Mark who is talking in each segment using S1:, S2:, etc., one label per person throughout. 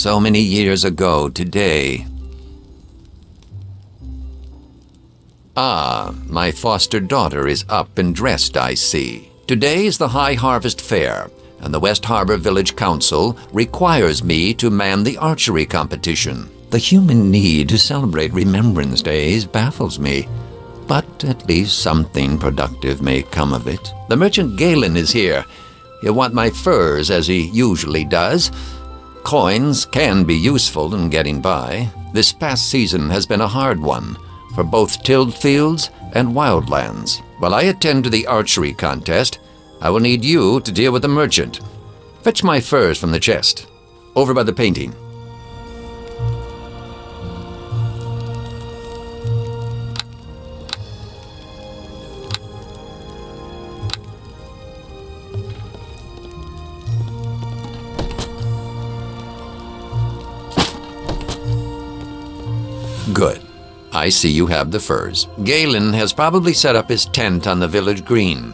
S1: so many years ago today. Ah, my foster daughter is up and dressed, I see. Today is the High Harvest Fair, and the West Harbor Village Council requires me to man the archery competition. The human need to celebrate Remembrance Days baffles me, but at least something productive may come of it. The merchant Galen is here. He'll want my furs, as he usually does. Coins can be useful in getting by. This past season has been a hard one for both tilled fields and wildlands. While I attend to the archery contest, I will need you to deal with the merchant. Fetch my furs from the chest, over by the painting. Good. I see you have the furs. Galen has probably set up his tent on the village green.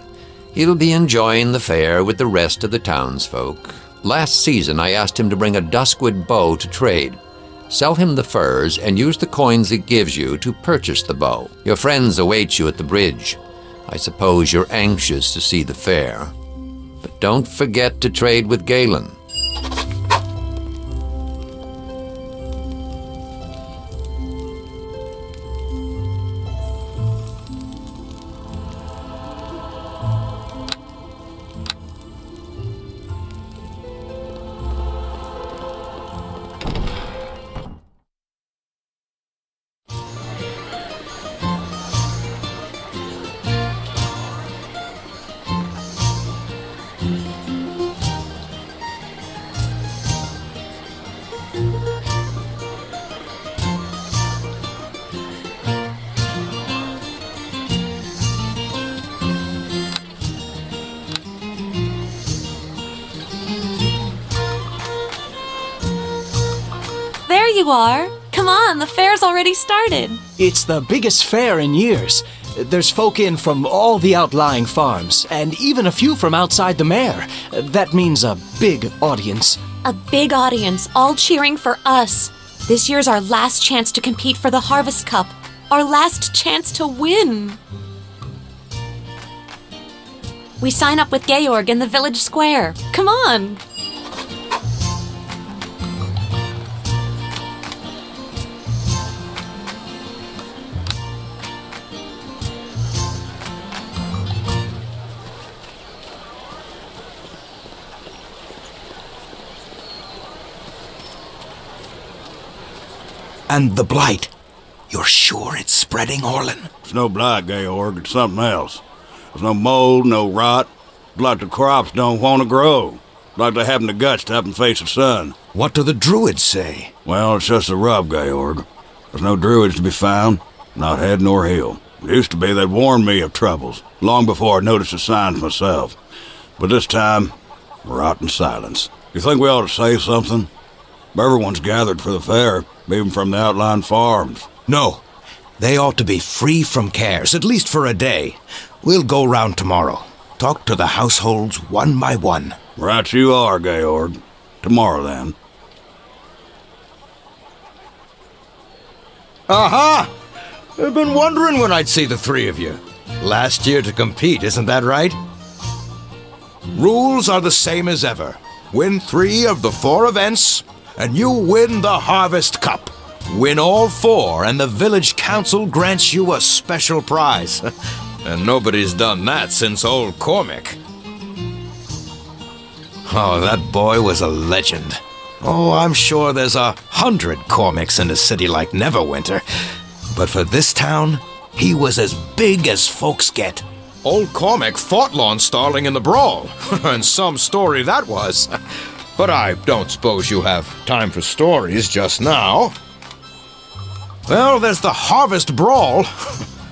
S1: He'll be enjoying the fair with the rest of the townsfolk. Last season, I asked him to bring a duskwood bow to trade. Sell him the furs and use the coins it gives you to purchase the bow. Your friends await you at the bridge. I suppose you're anxious to see the fair. But don't forget to trade with Galen.
S2: There you are! Come on, the fair's already started!
S3: It's the biggest fair in years. There's folk in from all the outlying farms, and even a few from outside the mare. That means a big audience.
S2: A big audience, all cheering for us. This year's our last chance to compete for the Harvest Cup. Our last chance to win! We sign up with Georg in the village square. Come on!
S4: And the blight. You're sure it's spreading, Orlin?
S5: It's no blight, Georg. It's something else. There's no mold, no rot. It's like the crops don't want to grow. It's like they haven't the guts to up and face the sun.
S4: What do the druids say?
S5: Well, it's just a rub, Georg. There's no druids to be found, not head nor heel. It used to be they'd warned me of troubles, long before I noticed the signs myself. But this time, we're out in silence. You think we ought to say something? Everyone's gathered for the fair, even from the outlying farms.
S4: No. They ought to be free from cares, at least for a day. We'll go round tomorrow. Talk to the households one by one.
S5: Right you are, Georg. Tomorrow, then.
S4: Aha! I've been wondering when I'd see the three of you. Last year to compete, isn't that right? Rules are the same as ever. Win 3 of the 4 events, and you win the Harvest Cup. Win all 4, and the village council grants you a special prize. And nobody's done that since old Cormac. Oh, that boy was a legend. Oh, I'm sure there's 100 Cormacs in a city like Neverwinter. But for this town, he was as big as folks get. Old Cormac fought Lon Starling in the brawl, and some story that was. But I don't suppose you have time for stories just now. Well, there's the Harvest Brawl.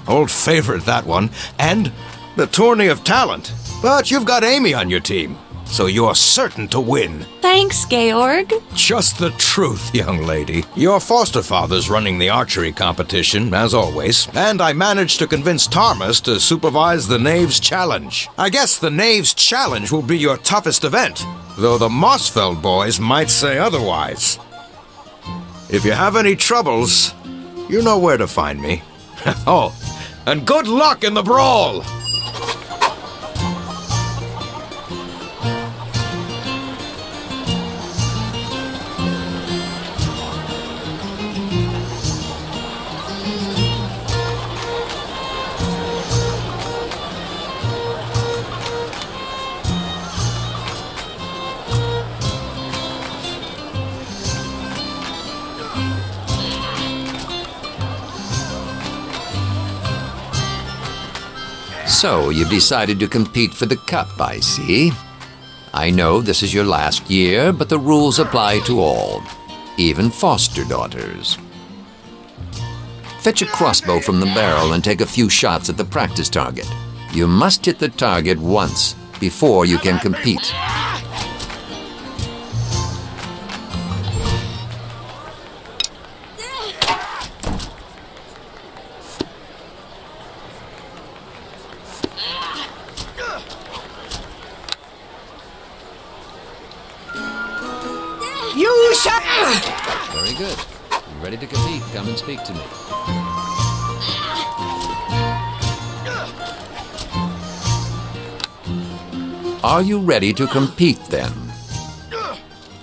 S4: Old favorite, that one. And the Tourney of Talent. But you've got Amy on your team, so you're certain to win.
S2: Thanks, Georg.
S4: Just the truth, young lady. Your foster father's running the archery competition, as always, and I managed to convince Thomas to supervise the Knaves Challenge. I guess the Knaves Challenge will be your toughest event, though the Mossfeld boys might say otherwise. If you have any troubles, you know where to find me. Oh, and good luck in the brawl!
S1: So, you've decided to compete for the cup, I see. I know this is your last year, but the rules apply to all, even foster daughters. Fetch a crossbow from the barrel and take a few shots at the practice target. You must hit the target once before you can compete.
S6: You shall...
S1: Very good. You ready to compete? Come and speak to me. Are you ready to compete then?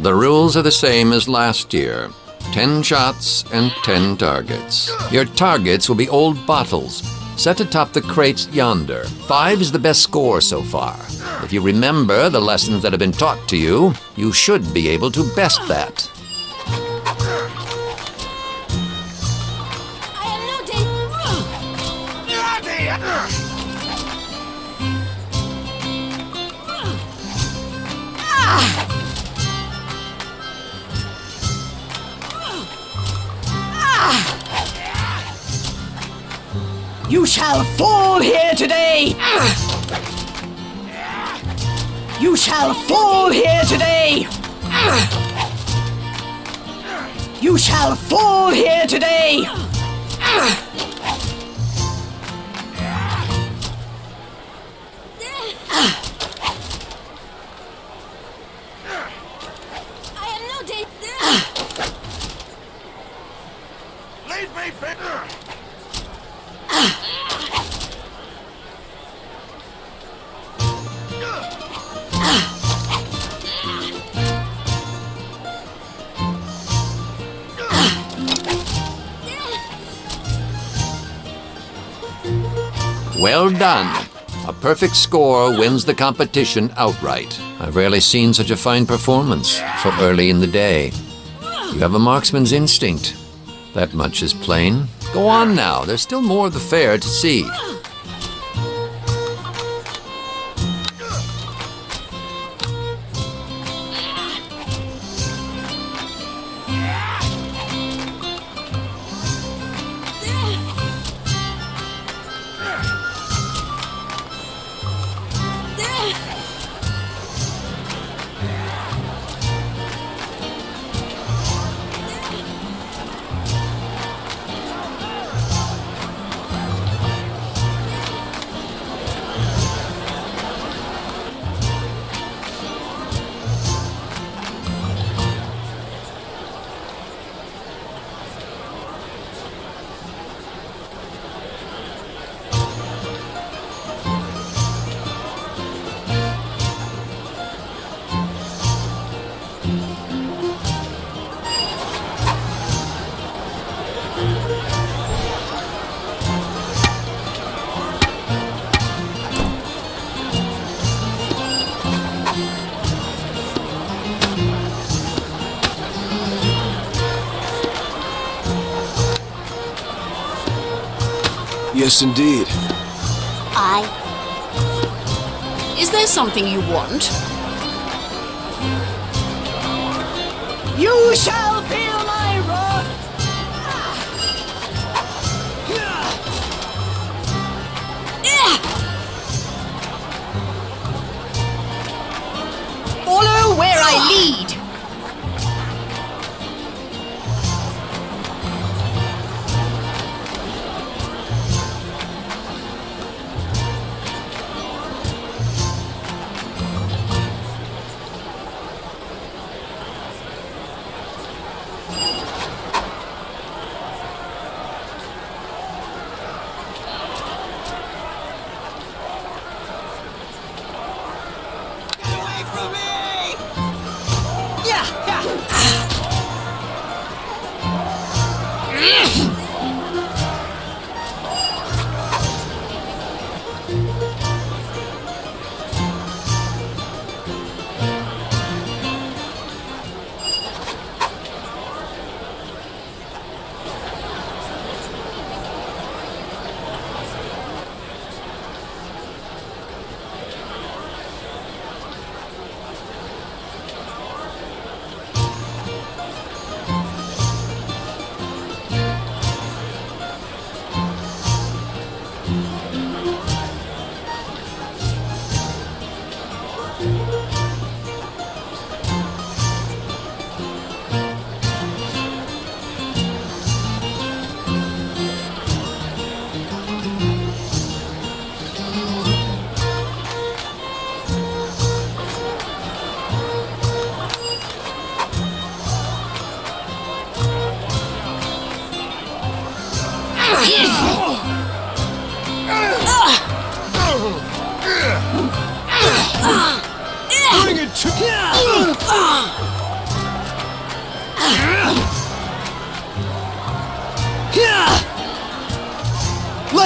S1: The rules are the same as last year. 10 shots and 10 targets. Your targets will be old bottles, set atop the crates yonder. 5 is the best score so far. If you remember the lessons that have been taught to you, you should be able to best that.
S6: I am no You shall fall here today! You shall fall here today! You shall fall here today! I am no danger!
S5: Leave me, Victor!
S1: Well done. A perfect score wins the competition outright. I've rarely seen such a fine performance so early in the day. You have a marksman's instinct. That much is plain. Go on now. There's still more of the fair to see.
S3: Yes, indeed.
S6: Is there something you want? You shall feel my wrath! Follow where I lead!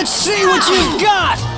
S3: Let's see what you've got!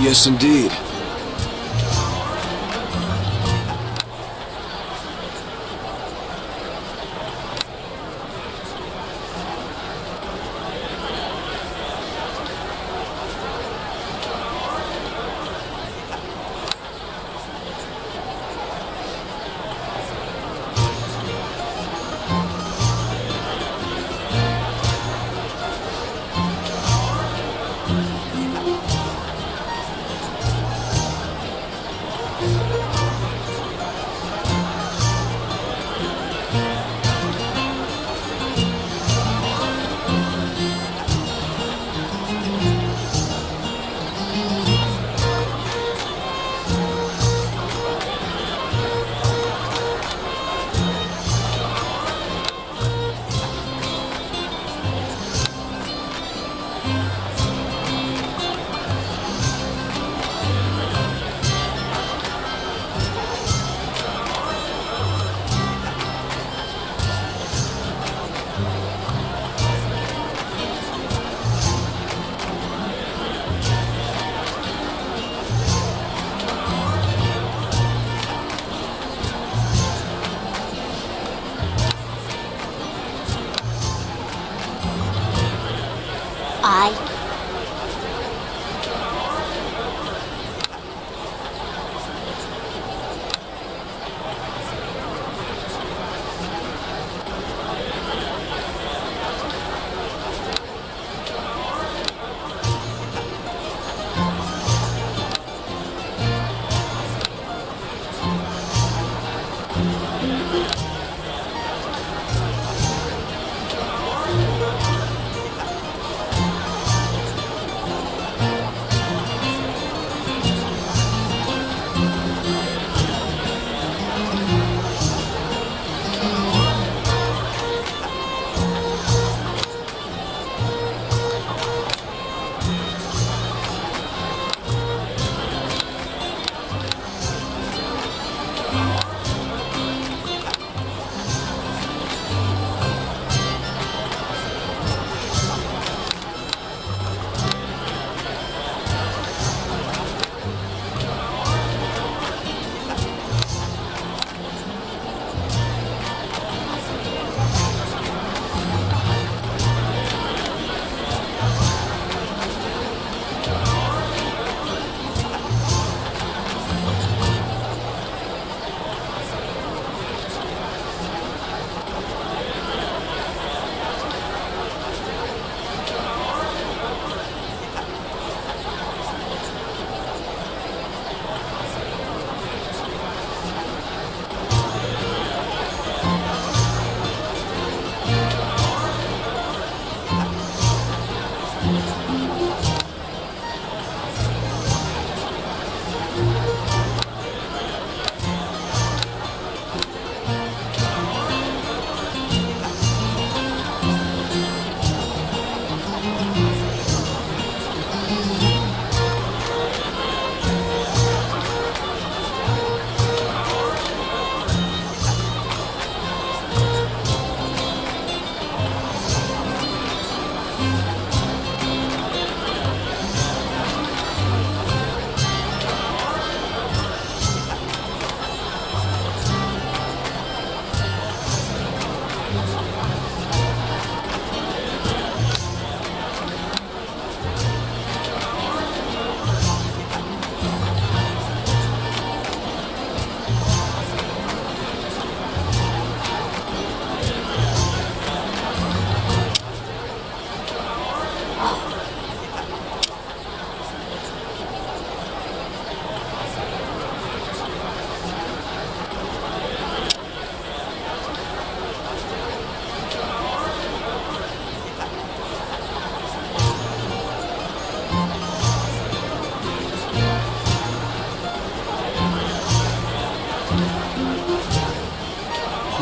S7: Yes, indeed.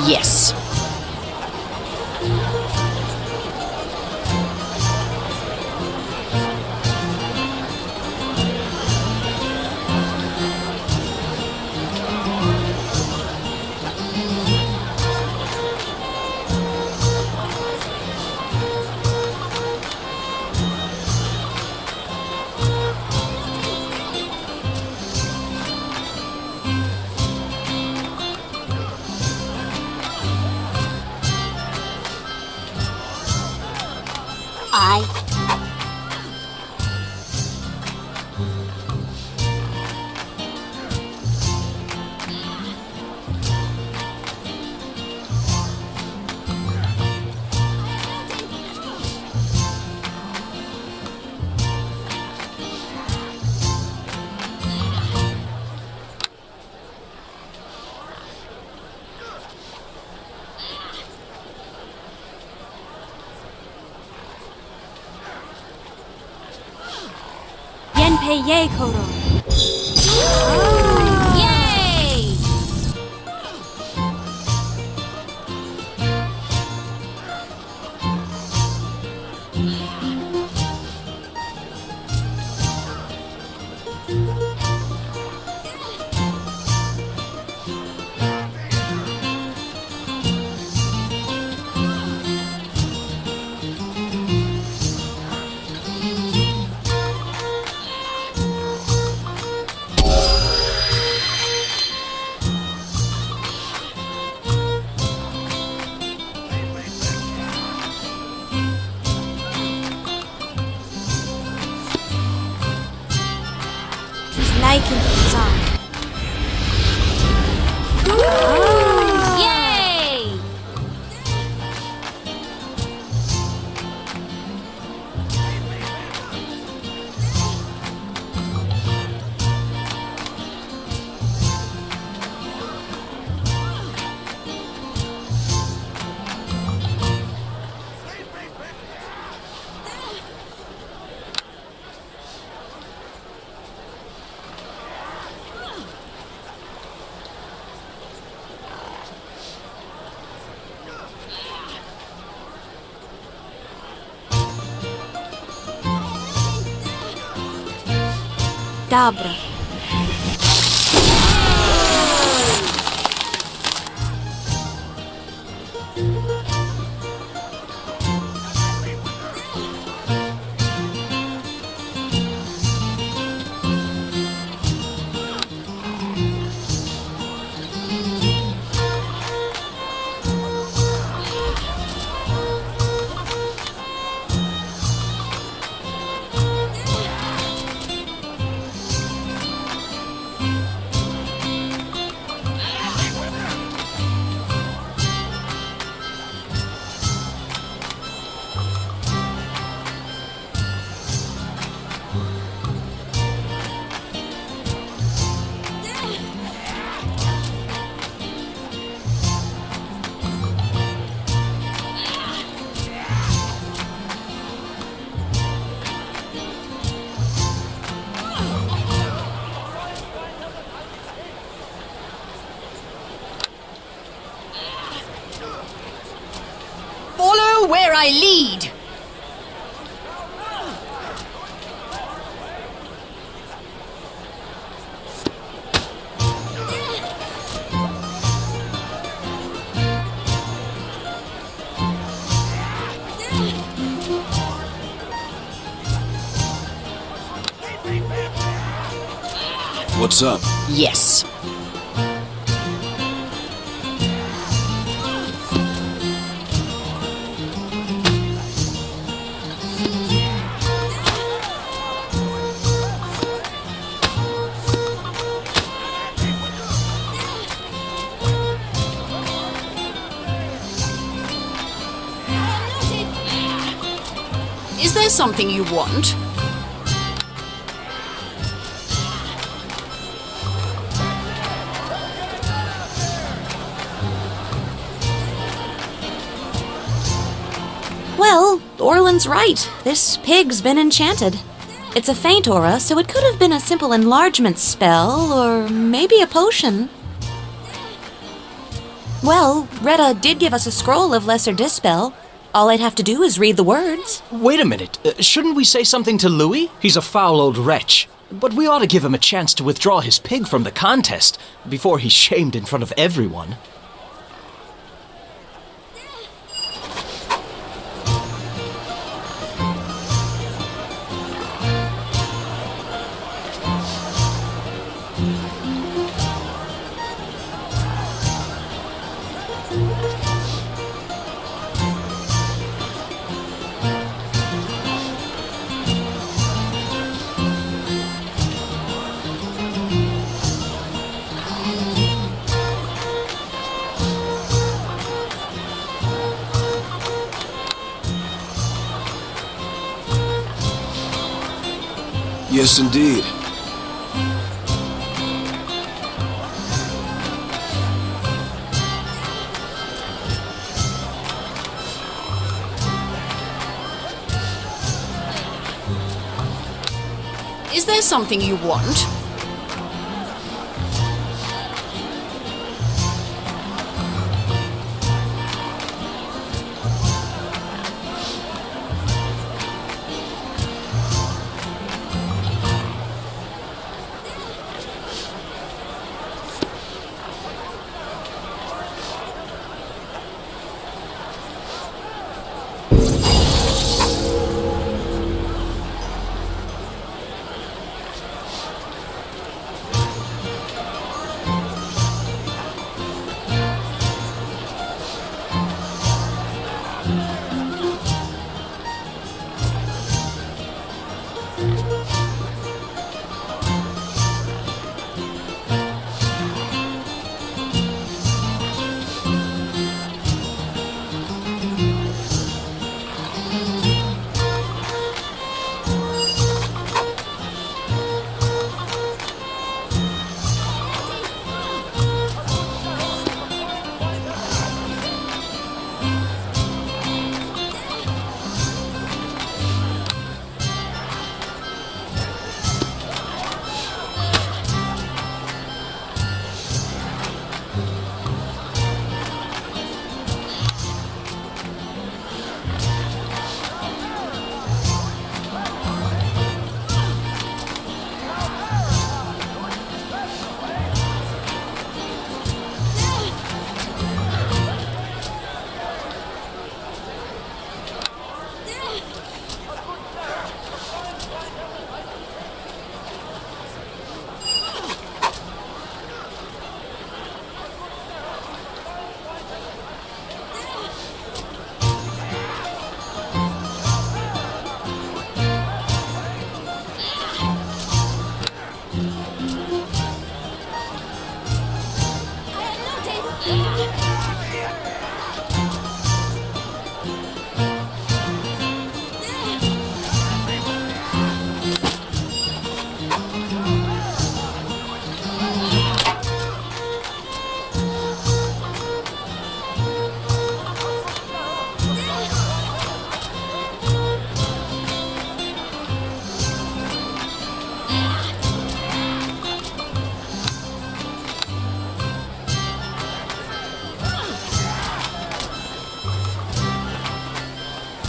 S6: Yes.
S2: Yay, Kodo. Yay! Like in the song. Yay! Dobra.
S6: Follow where I lead.
S7: What's up?
S6: Yes. Is there something you want?
S2: Well, Orland's right. This pig's been enchanted. It's a faint aura, so it could have been a simple enlargement spell, or maybe a potion. Well, Retta did give us a scroll of Lesser Dispel. All I'd have to do is read the words.
S3: Wait a minute. Shouldn't we say something to Louis? He's a foul old wretch. But we ought to give him a chance to withdraw his pig from the contest before he's shamed in front of everyone.
S7: Yes, indeed.
S6: Is there something you want?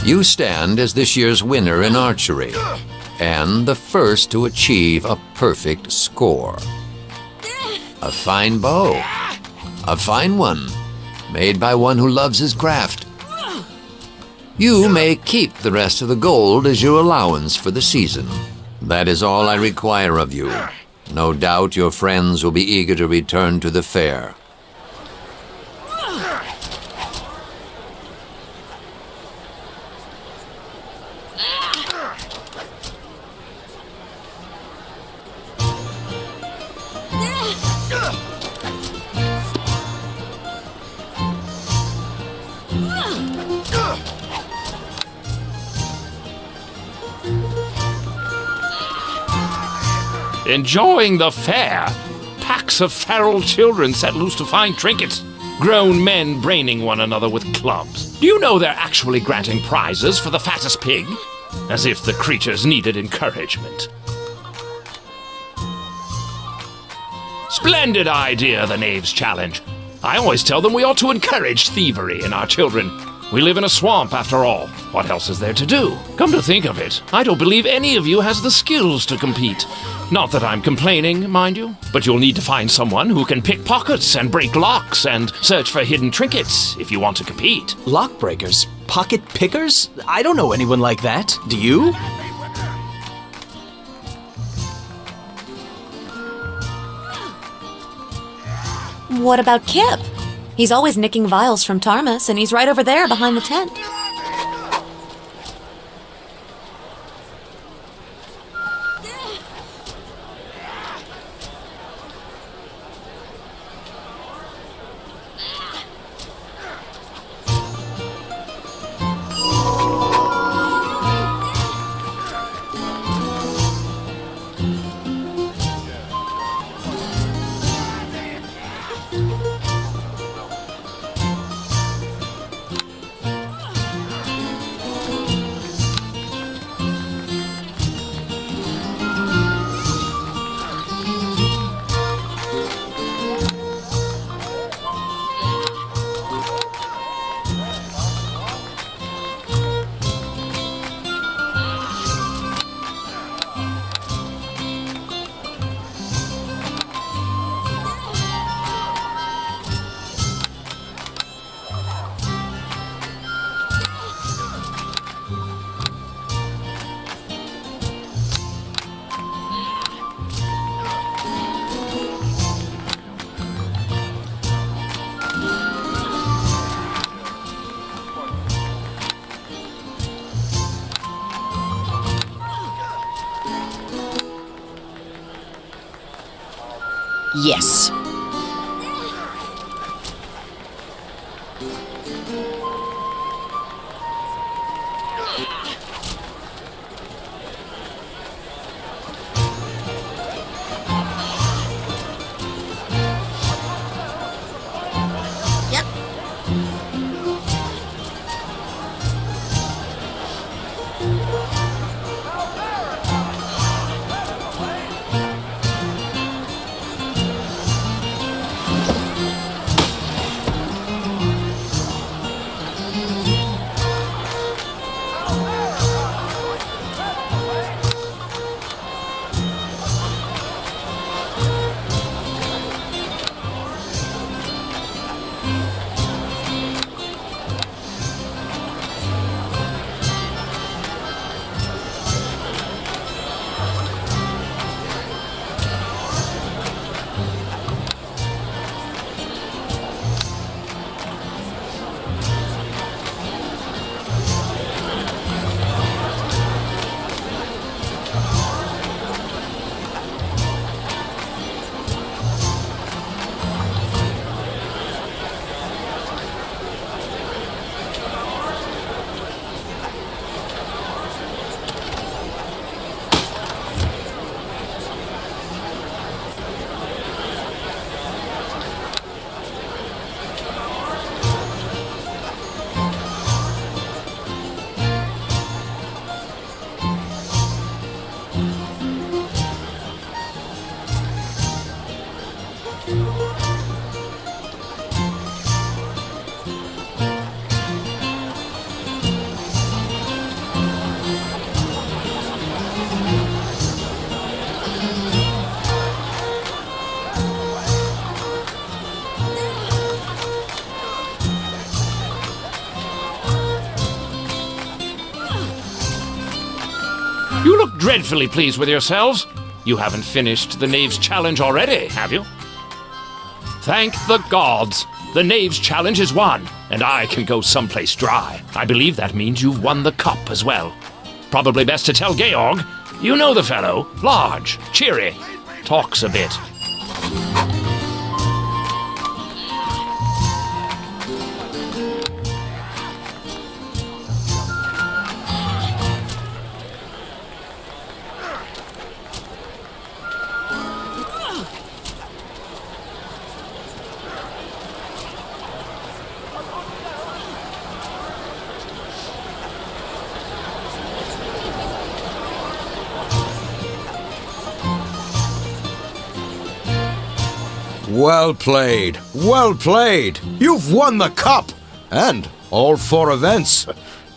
S1: You stand as this year's winner in archery, and the first to achieve a perfect score. A fine bow, a fine one, made by one who loves his craft. You may keep the rest of the gold as your allowance for the season. That is all I require of you. No doubt your friends will be eager to return to the fair.
S8: Enjoying the fair? Packs of feral children set loose to find trinkets. Grown men braining one another with clubs. Do you know they're actually granting prizes for the fattest pig? As if the creatures needed encouragement. Splendid idea, the knaves challenge. I always tell them we ought to encourage thievery in our children. We live in a swamp, after all. What else is there to do? Come to think of it, I don't believe any of you has the skills to compete. Not that I'm complaining, mind you, but you'll need to find someone who can pick pockets and break locks and search for hidden trinkets if you want to compete.
S3: Lock breakers? Pocket pickers? I don't know anyone like that. Do you?
S2: What about Kip? He's always nicking vials from Tarmus, and he's right over there behind the tent.
S6: Yes.
S8: You look dreadfully pleased with yourselves. You haven't finished the Knave's Challenge already, have you? Thank the gods! The Knave's Challenge is won, and I can go someplace dry. I believe that means you've won the cup as well. Probably best to tell Georg. You know the fellow. Large, cheery, talks a bit.
S4: Well played. Well played. You've won the cup. And all 4 events.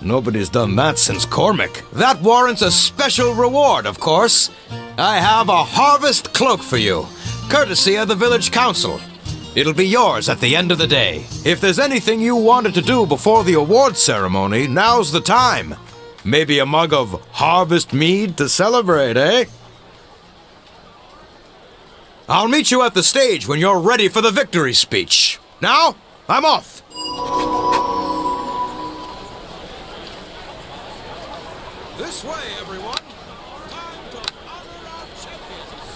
S4: Nobody's done that since Cormac. That warrants a special reward, of course. I have a harvest cloak for you, courtesy of the village council. It'll be yours at the end of the day. If there's anything you wanted to do before the award ceremony, now's the time. Maybe a mug of harvest mead to celebrate, eh? I'll meet you at the stage when you're ready for the victory speech. Now, I'm off. This way, everyone. Time to honor our champions.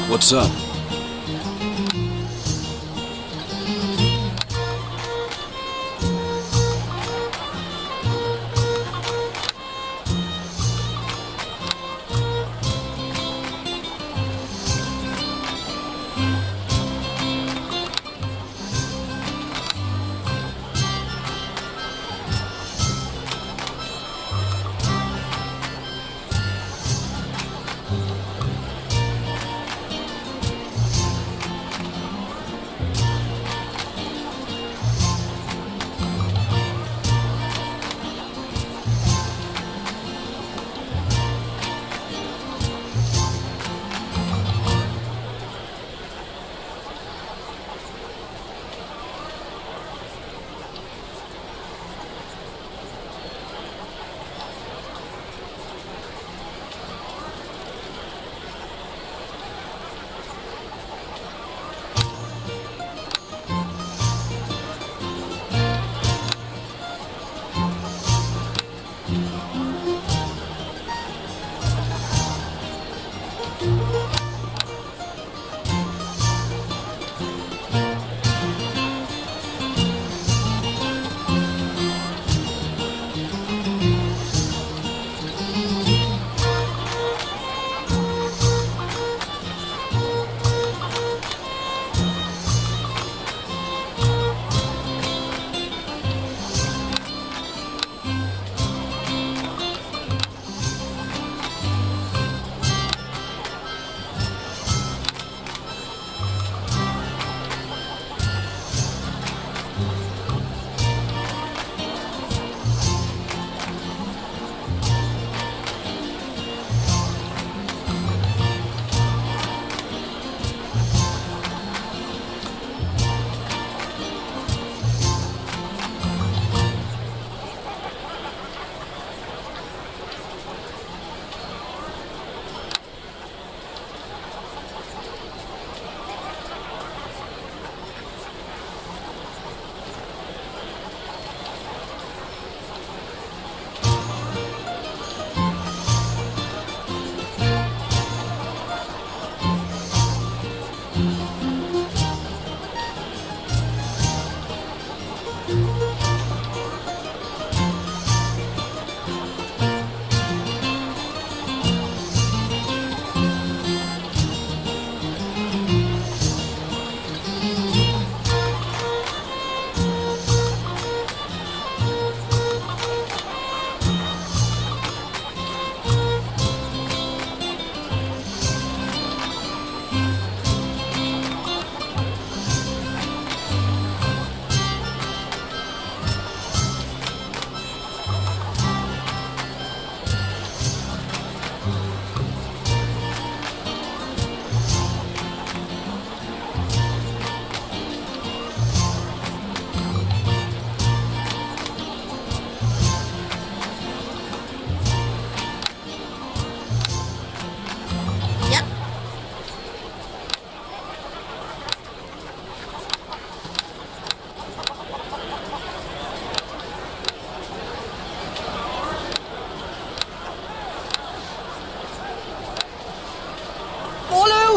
S7: What's up?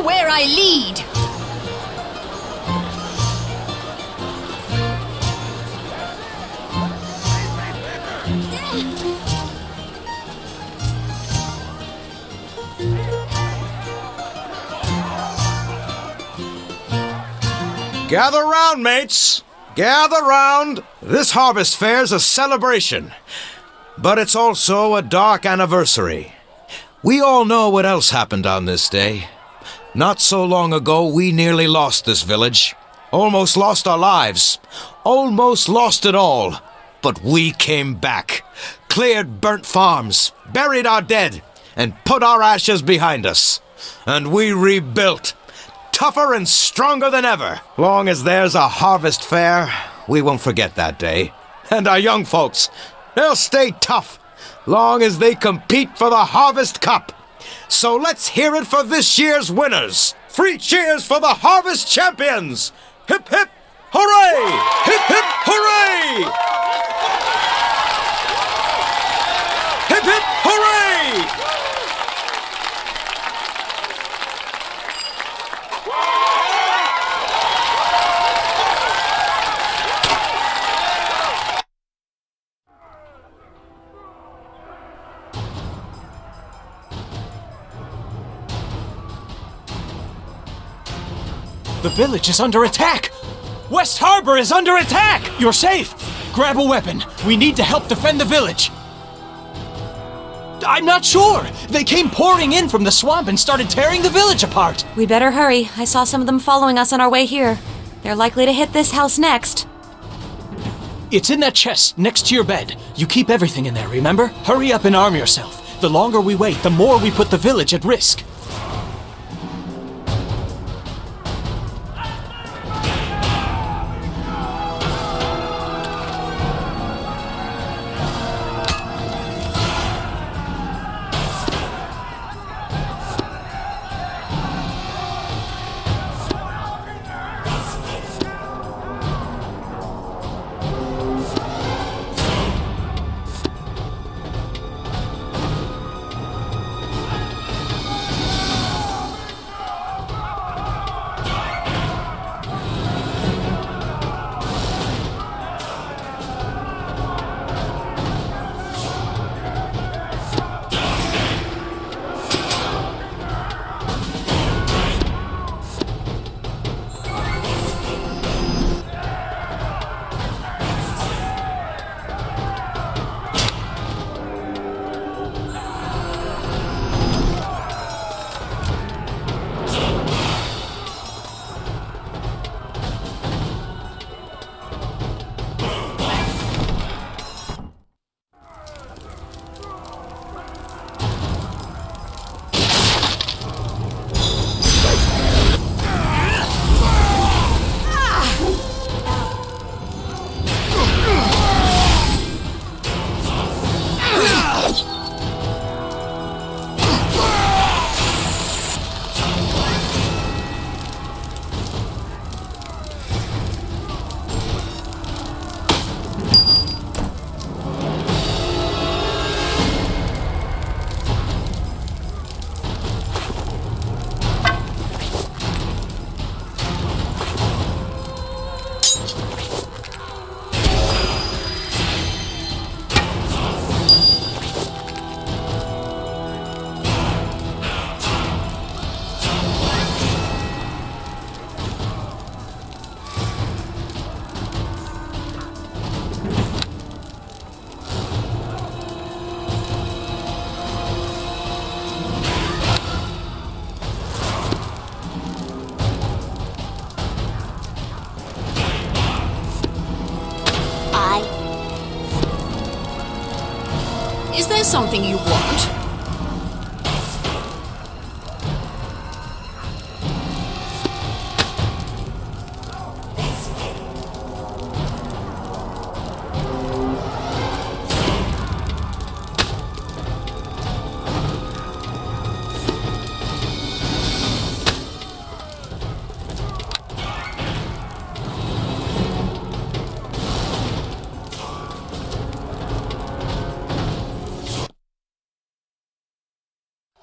S6: where I lead.
S4: Gather round, mates! Gather round! This harvest fair's a celebration, but it's also a dark anniversary. We all know what else happened on this day. Not so long ago, we nearly lost this village. Almost lost our lives. Almost lost it all. But we came back, cleared burnt farms, buried our dead, and put our ashes behind us. And we rebuilt. Tougher and stronger than ever. Long as there's a harvest fair, we won't forget that day. And our young folks, they'll stay tough, long as they compete for the Harvest Cup. So let's hear it for this year's winners. 3 cheers for the Harvest Champions. Hip hip hooray! Hip hip hooray! Hip hip hooray!
S3: The village is under attack! West Harbor is under attack! You're safe! Grab a weapon. We need to help defend the village. I'm not sure! They came pouring in from the swamp and started tearing the village apart!
S2: We'd better hurry. I saw some of them following us on our way here. They're likely to hit this house next.
S3: It's in that chest next to your bed. You keep everything in there, remember? Hurry up and arm yourself. The longer we wait, the more we put the village at risk.
S6: Is there something you want?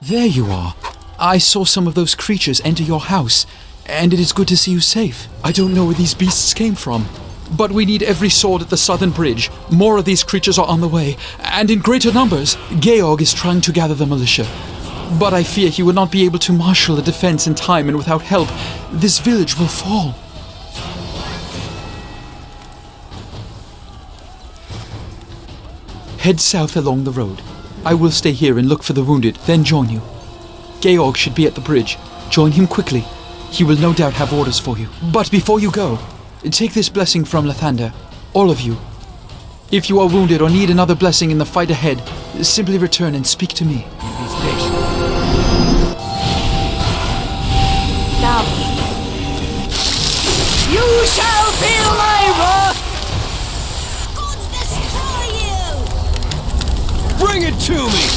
S3: There you are.
S9: I saw some of those creatures enter your house, and it is good to see you safe. I don't know where these beasts came from, but we need every sword at the southern bridge. More of these creatures are on the way, and in greater numbers. Georg is trying to gather the militia, but I fear he will not be able to marshal a defense in time, and without help, this village will fall. Head south along the road. I will stay here and look for the wounded, then join you. Georg should be at the bridge. Join him quickly. He will no doubt have orders for you. But before you go, take this blessing from Lathander, all of you. If you are wounded or need another blessing in the fight ahead, simply return and speak to me.
S6: You shall feel my wrath!
S4: Bring it to me!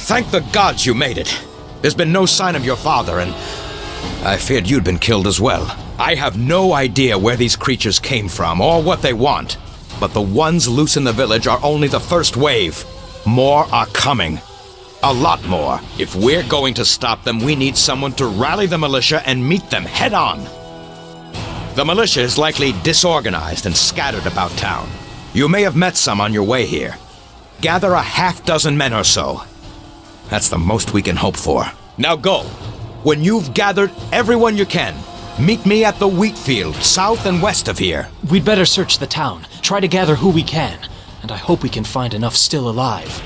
S4: Thank the gods you made it. There's been no sign of your father, and I feared you'd been killed as well. I have no idea where these creatures came from or what they want, but the ones loose in the village are only the first wave. More are coming. A lot more. If we're going to stop them, we need someone to rally the militia and meet them head on. The militia is likely disorganized and scattered about town. You may have met some on your way here. Gather a half-dozen men or so. That's the most we can hope for. Now go. When you've gathered everyone you can, meet me at the wheat field, south and west of here.
S3: We'd better search the town, try to gather who we can, and I hope we can find enough still alive.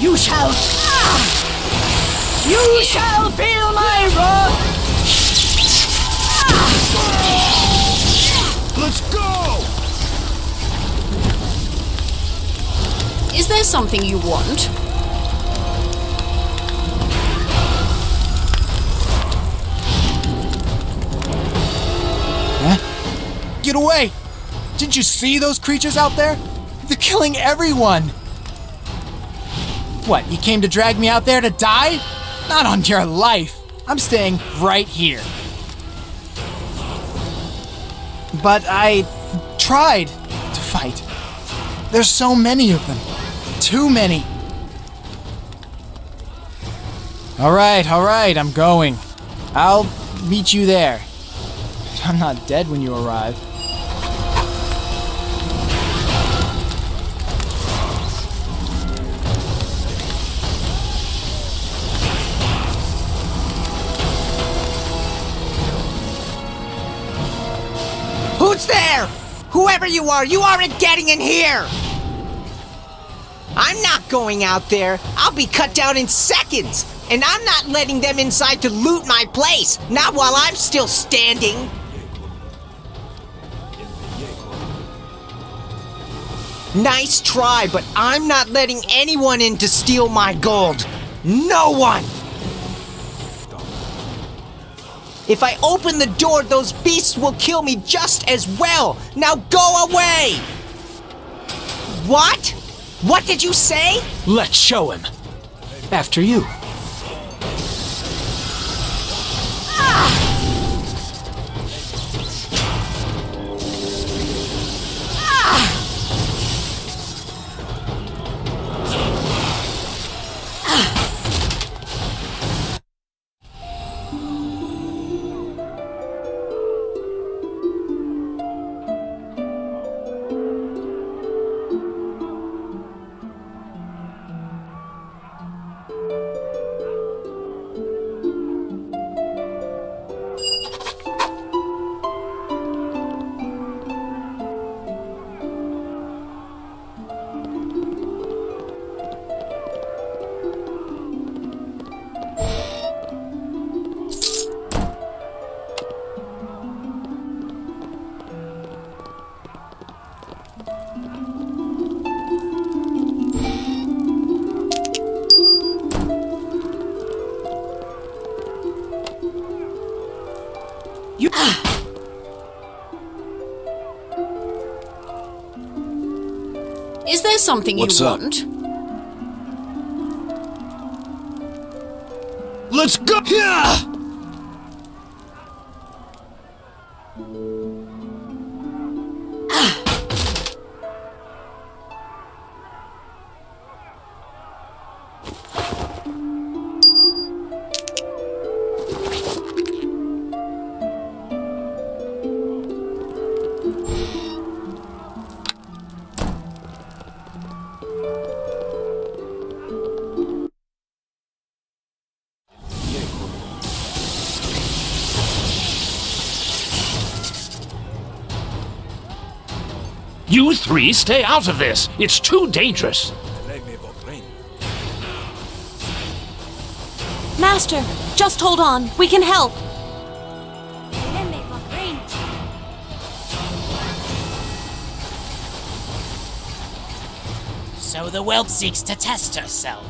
S6: You shall... You shall feel my wrath!
S5: Let's go!
S2: Is there something you want?
S10: Huh? Get away! Didn't you see those creatures out there? They're killing everyone! What, you came to drag me out there to die? Not on your life. I'm staying right here. But I tried to fight. There's so many of them. Too many. All right, I'm going. I'll meet you there. I'm not dead when you arrive.
S6: Who's there? Whoever you aren't getting in here! I'm not going out there. I'll be cut down in seconds. And I'm not letting them inside to loot my place. Not while I'm still standing. Nice try, but I'm not letting anyone in to steal my gold. No one! If I open the door, those beasts will kill me just as well. Now go away! What? What did you say?
S3: Let's show him. After you.
S2: Is there something
S7: What's
S2: you
S7: up?
S2: want?
S7: Let's go! Yeah!
S8: You three stay out of this. It's too dangerous.
S2: Master, just hold on. We can help.
S11: So the whelp seeks to test herself.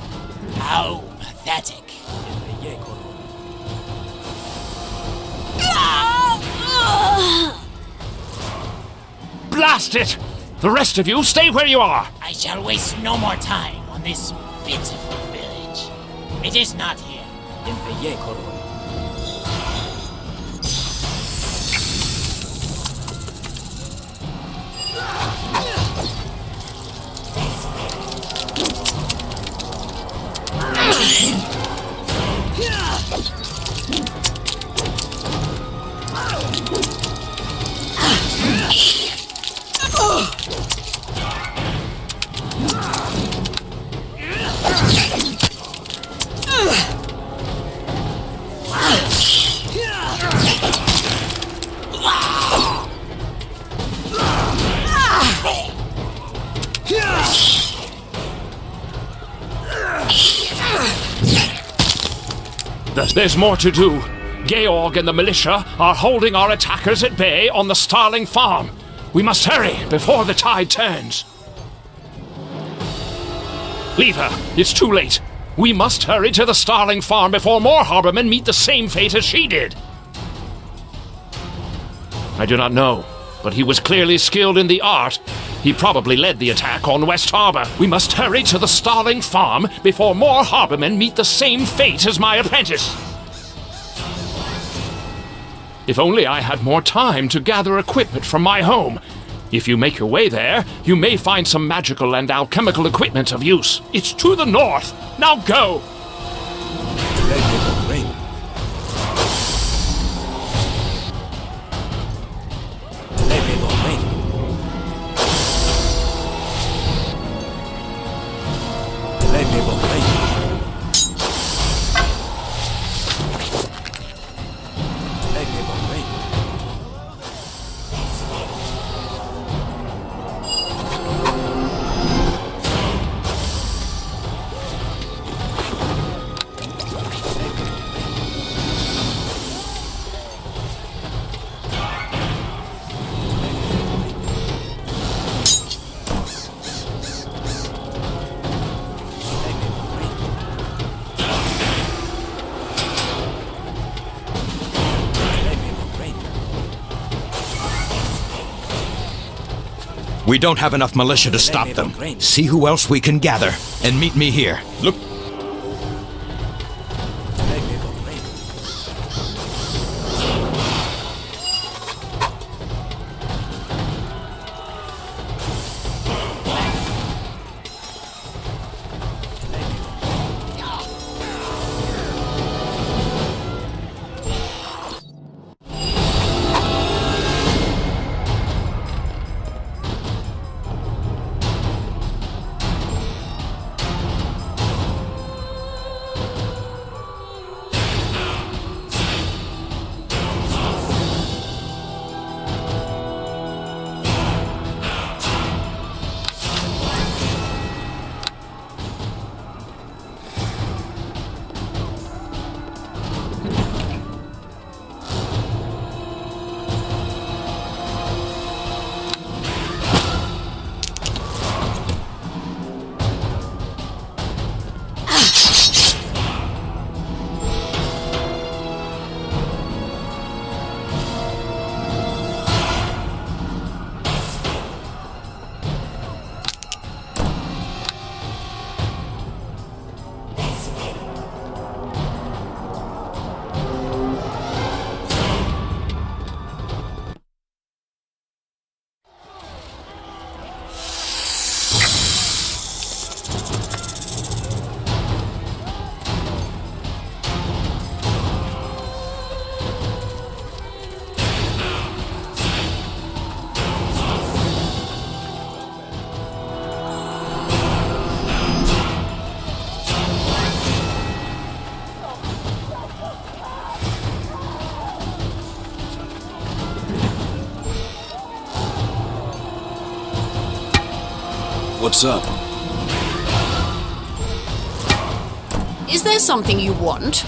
S11: How pathetic.
S8: Blast it! The rest of you stay where you are.
S11: I shall waste no more time on this pitiful village. It is not here.
S8: There's more to do. Georg and the militia are holding our attackers at bay on the Starling Farm. We must hurry before the tide turns. Leave her. It's too late. We must hurry to the Starling Farm before more harbormen meet the same fate as she did. I do not know, but he was clearly skilled in the art. He probably led the attack on West Harbor. We must hurry to the Starling Farm before more harbormen meet the same fate as my apprentice. If only I had more time to gather equipment from my home. If you make your way there, you may find some magical and alchemical equipment of use. It's to the north. Now go!
S4: We don't have enough militia to stop them. See who else we can gather, and meet me here. Look.
S7: What's up?
S2: Is there something you want?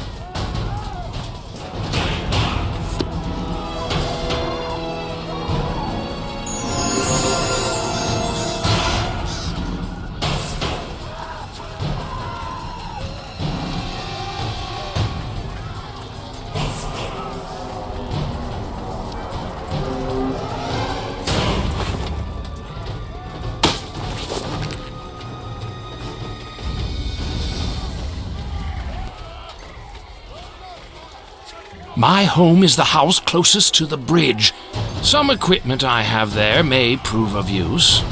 S8: My home is the house closest to the bridge. Some equipment I have there may prove of use.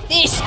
S2: This.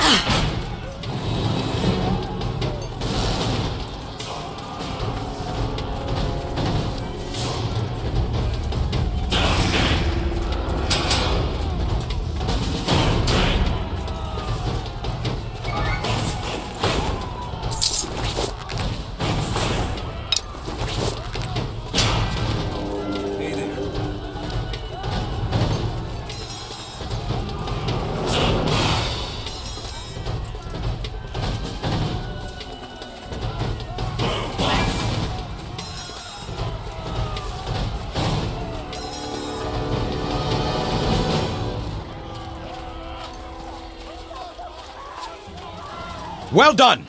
S4: Well done!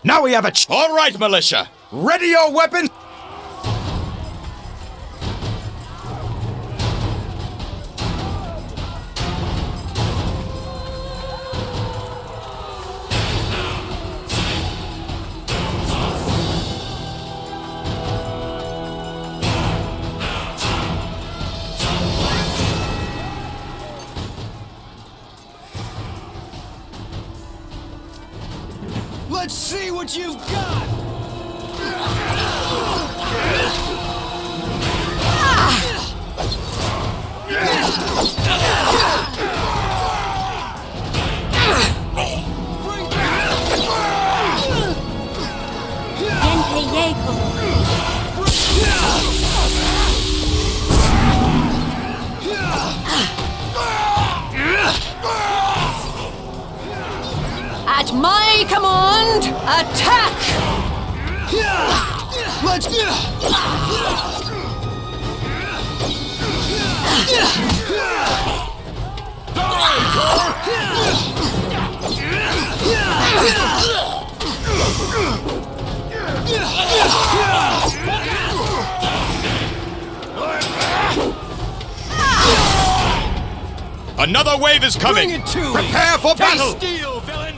S4: Now we have a All right, militia! Ready your weapons!
S3: Let's see what you've got!
S2: At my command, attack!
S3: Let's
S12: Another wave is coming!
S3: Bring it to me.
S12: Prepare for battle!
S3: Steel, villain!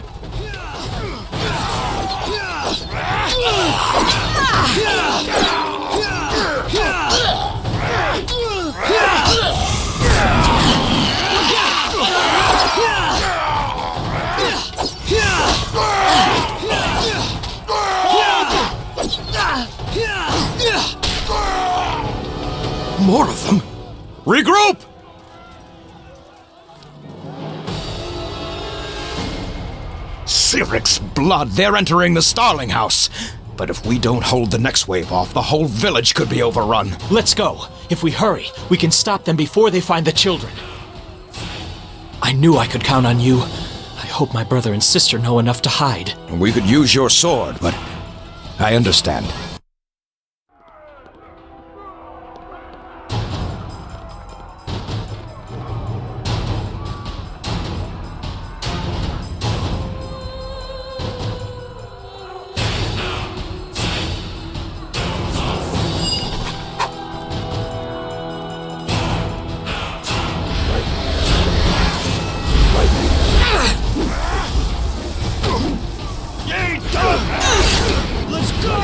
S4: More of them?
S12: Regroup!
S4: Cyric's blood, they're entering the Starling House. But if we don't hold the next wave off, the whole village could be overrun.
S3: Let's go. If we hurry, we can stop them before they find the children. I knew I could count on you. I hope my brother and sister know enough to hide.
S4: We could use your sword, but I understand.
S3: Let's go!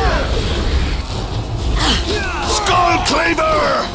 S12: Skull Cleaver!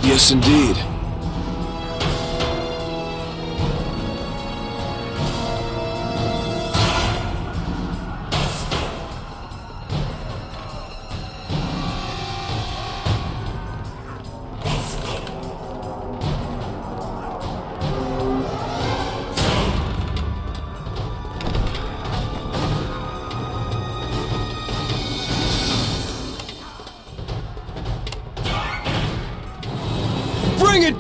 S7: Yes, indeed.
S3: Bring it!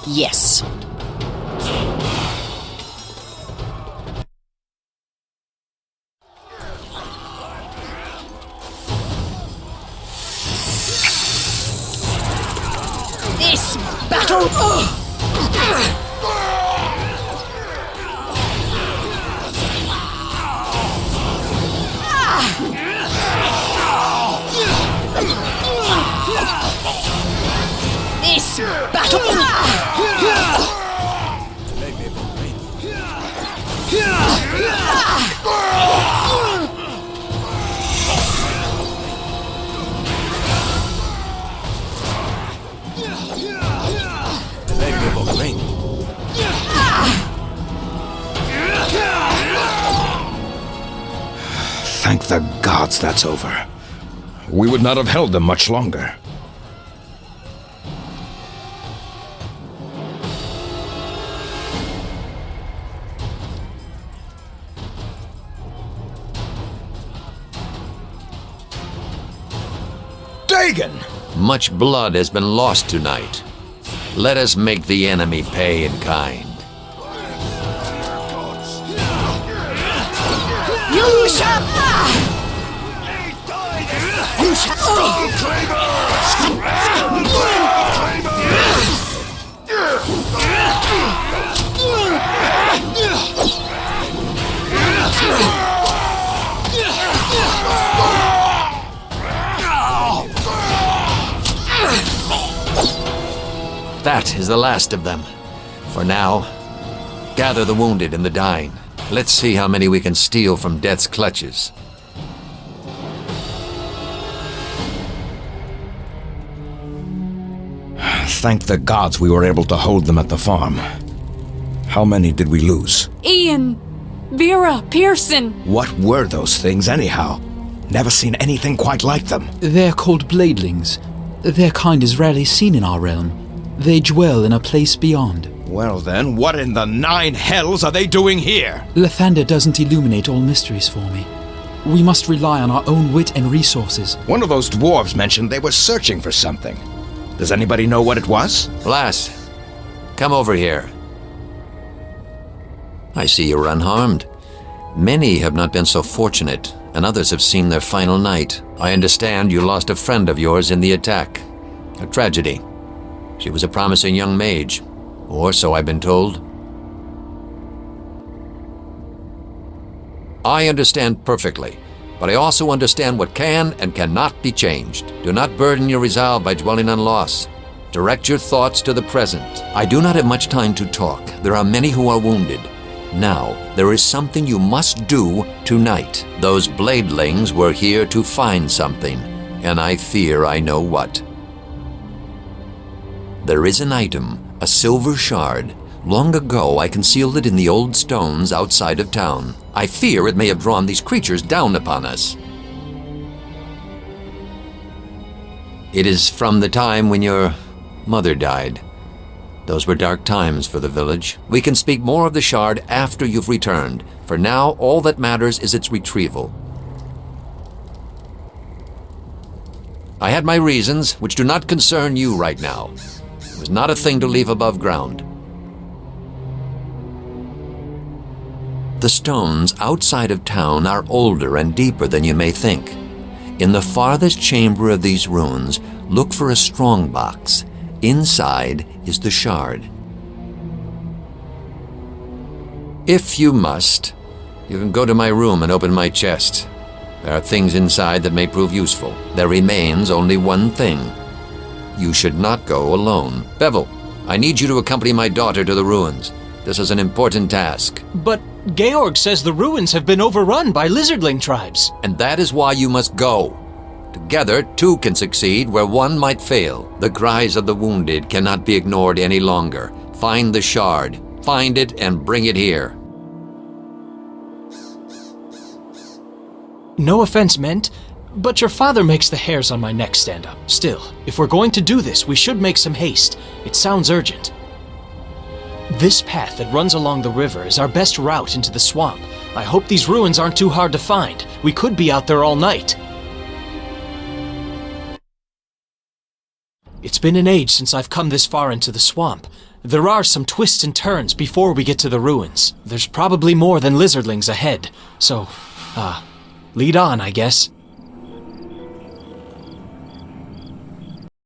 S6: Yes. This battle...
S10: this battle.
S4: Thank the gods that's over. We would not have held them much longer. Dagon!
S1: Much blood has been lost tonight. Let us make the enemy pay in kind.
S10: You shall... You shall...
S1: That is the last of them. For now, gather the wounded and the dying. Let's see how many we can steal from death's clutches.
S4: Thank the gods we were able to hold them at the farm. How many did we lose?
S2: Ian, Vera, Pearson.
S4: What were those things anyhow? Never seen anything quite like them.
S9: They're called bladelings. Their kind is rarely seen in our realm. They dwell in a place beyond.
S4: Well then, what in the nine hells are they doing here?
S9: Lathander doesn't illuminate all mysteries for me. We must rely on our own wit and resources.
S4: One of those dwarves mentioned they were searching for something. Does anybody know what it was?
S1: Lass, come over here. I see you're unharmed. Many have not been so fortunate, and others have seen their final night. I understand you lost a friend of yours in the attack. A tragedy. She was a promising young mage, or so I've been told. I understand perfectly, but I also understand what can and cannot be changed. Do not burden your resolve by dwelling on loss. Direct your thoughts to the present. I do not have much time to talk. There are many who are wounded. Now, there is something you must do tonight. Those bladelings were here to find something, and I fear I know what. There is an item, a silver shard. Long ago, I concealed it in the old stones outside of town. I fear it may have drawn these creatures down upon us. It is from the time when your mother died. Those were dark times for the village. We can speak more of the shard after you've returned. For now, all that matters is its retrieval. I had my reasons, which do not concern you right now. It was not a thing to leave above ground. The stones outside of town are older and deeper than you may think. In the farthest chamber of these ruins, look for a strong box. Inside is the shard. If you must, you can go to my room and open my chest. There are things inside that may prove useful. There remains only one thing. You should not go alone. Bevel, I need you to accompany my daughter to the ruins. This is an important task.
S3: But Georg says the ruins have been overrun by lizardling tribes.
S1: And that is why you must go. Together, two can succeed where one might fail. The cries of the wounded cannot be ignored any longer. Find the shard. Find it and bring it here.
S3: No offense meant, but your father makes the hairs on my neck stand up. Still, if we're going to do this, we should make some haste. It sounds urgent. This path that runs along the river is our best route into the swamp. I hope these ruins aren't too hard to find. We could be out there all night. It's been an age since I've come this far into the swamp. There are some twists and turns before we get to the ruins. There's probably more than lizardlings ahead. So, lead on, I guess.